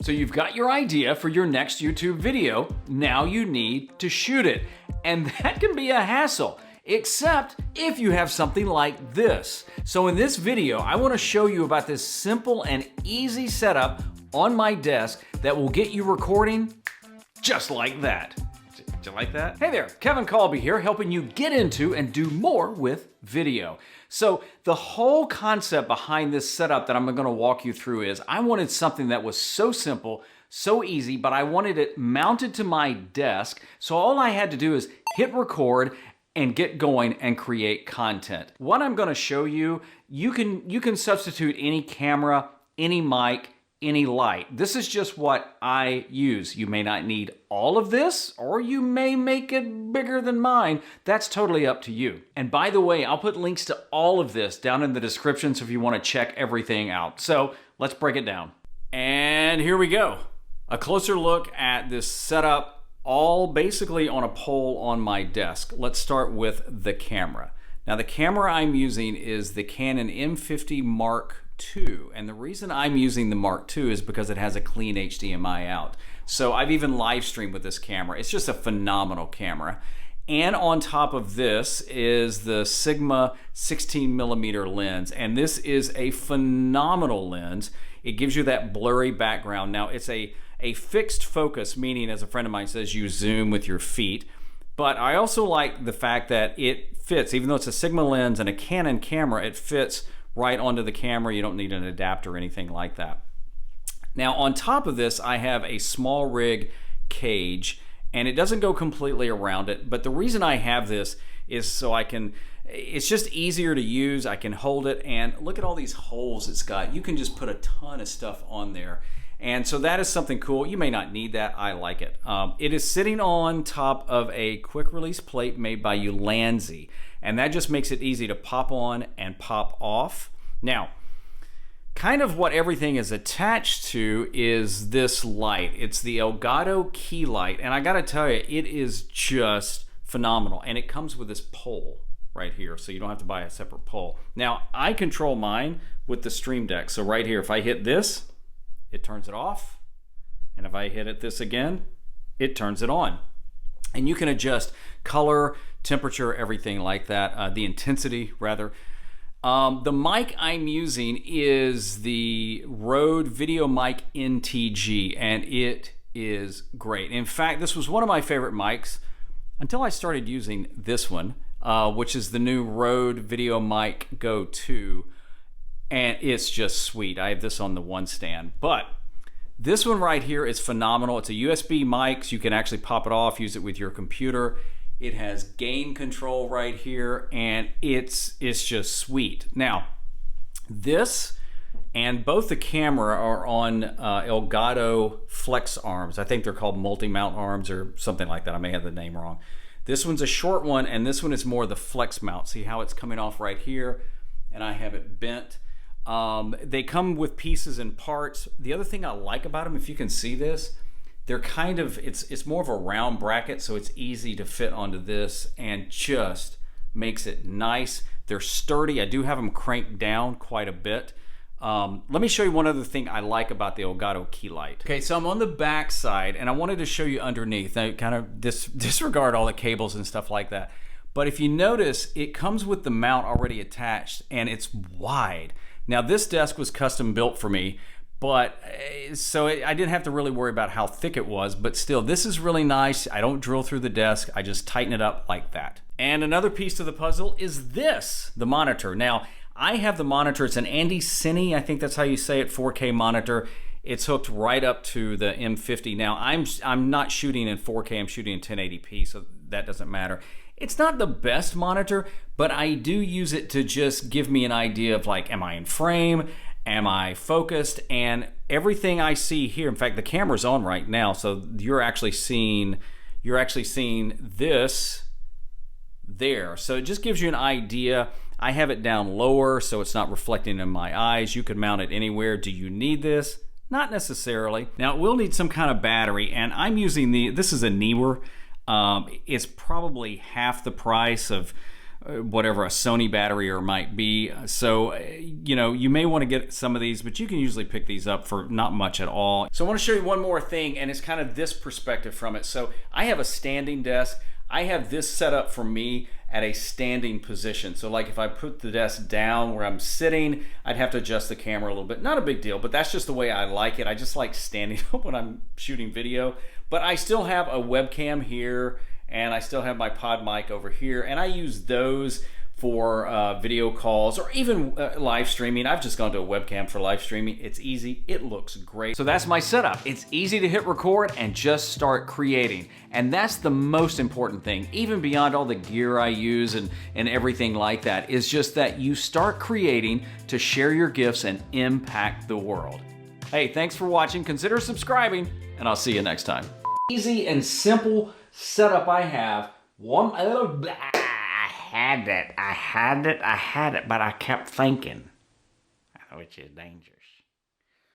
So you've got your idea for your next YouTube video. Now you need to shoot it. And that can be a hassle, except if you have something like this. So in this video, I want to show you about this simple and easy setup on my desk that will get you recording just like that. Did you like that? Hey there, Kevin Kolbe here, helping you get into and do more with video. So the whole concept behind this setup that I'm gonna walk you through is I wanted something that was so simple, so easy, but I wanted it mounted to my desk. So all I had to do is hit record and get going and create content. What I'm gonna show you, you can substitute any camera, any mic, any light. This is just what I use. You may not need all of this, or you may make it bigger than mine. That's totally up to you. And by the way, I'll put links to all of this down in the description so if you want to check everything out. So let's break it down. And here we go. A closer look at this setup, all basically on a pole on my desk. Let's start with the camera. Now the camera I'm using is the Canon M50 Mark II, and the reason I'm using the Mark II is because it has a clean HDMI out. So I've even live streamed with this camera. It's just a phenomenal camera. And on top of this is the Sigma 16mm lens, and this is a phenomenal lens. It gives you that blurry background. Now it's a fixed focus, meaning, as a friend of mine says, you zoom with your feet. But I also like the fact that it fits, even though it's a Sigma lens and a Canon camera, it fits right onto the camera. You don't need an adapter or anything like that. Now on top of this, I have a SMALLRIG cage, and it doesn't go completely around it, but the reason I have this is so it's just easier to use. I can hold it, and look at all these holes it's got. You can just put a ton of stuff on there. And so that is something cool. You may not need that. I like it. It is sitting on top of a quick release plate made by ULANZI, and that just makes it easy to pop on and pop off. Now, kind of what everything is attached to is this light. It's the ELGATO key light, and I gotta tell you, it is just phenomenal. And it comes with this pole right here, so you don't have to buy a separate pole. Now, I control mine with the Stream Deck. So right here, if I hit this, it turns it off, and if I hit this again, it turns it on. And you can adjust color, temperature, everything like that, the intensity rather. The mic I'm using is the Rode VIDEOMIC NTG, and it is great. In fact, this was one of my favorite mics until I started using this one, which is the new Rode VIDEOMIC Go 2. And it's just sweet. I have this on the one stand, but this one right here is phenomenal. It's a USB mic, so you can actually pop it off, use it with your computer. It has gain control right here, and it's just sweet. Now, this and both the camera are on ELGATO flex arms. I think they're called multi-mount arms or something like that. I may have the name wrong. This one's a short one, and this one is more the flex mount. See how it's coming off right here, and I have it bent. They come with pieces and parts. The other thing I like about them, if you can see this, they're kind of, it's more of a round bracket, so it's easy to fit onto this and just makes it nice. They're sturdy. I do have them cranked down quite a bit. Let me show you one other thing I like about the ELGATO key light. Okay, so I'm on the back side, and I wanted to show you underneath. I kind of disregard all the cables and stuff like that. But if you notice, it comes with the mount already attached, and it's wide. Now this desk was custom built for me, but so I didn't have to really worry about how thick it was, but still, this is really nice. I don't drill through the desk. I just tighten it up like that. And another piece to the puzzle is this, the monitor. Now, I have the monitor. It's an ANDYCINE, I think that's how you say it, 4K monitor. It's hooked right up to the M50. Now, I'm not shooting in 4K. I'm shooting in 1080p, so that doesn't matter. It's not the best monitor, but I do use it to just give me an idea of, like, am I in frame? Am I focused? And everything I see here, in fact, the camera's on right now, so you're actually seeing this there. So it just gives you an idea. I have it down lower so it's not reflecting in my eyes. You could mount it anywhere. Do you need this? Not necessarily. Now, it will need some kind of battery, and I'm using this is a NEEWER. It's probably half the price of whatever a Sony battery or might be. So, you know, you may want to get some of these, but you can usually pick these up for not much at all. So I want to show you one more thing, and it's kind of this perspective from it. So I have a standing desk. I have this set up for me at a standing position. So like if I put the desk down where I'm sitting, I'd have to adjust the camera a little bit. Not a big deal, but that's just the way I like it. I just like standing up when I'm shooting video. But I still have a webcam here, and I still have my pod mic over here, and I use those for video calls or even live streaming. I've just gone to a webcam for live streaming. It's easy, it looks great. So that's my setup. It's easy to hit record and just start creating. And that's the most important thing, even beyond all the gear I use and everything like that, is just that you start creating to share your gifts and impact the world. Hey, thanks for watching. Consider subscribing, and I'll see you next time. Easy and simple setup I have. I had it, but I kept thinking, which is dangerous.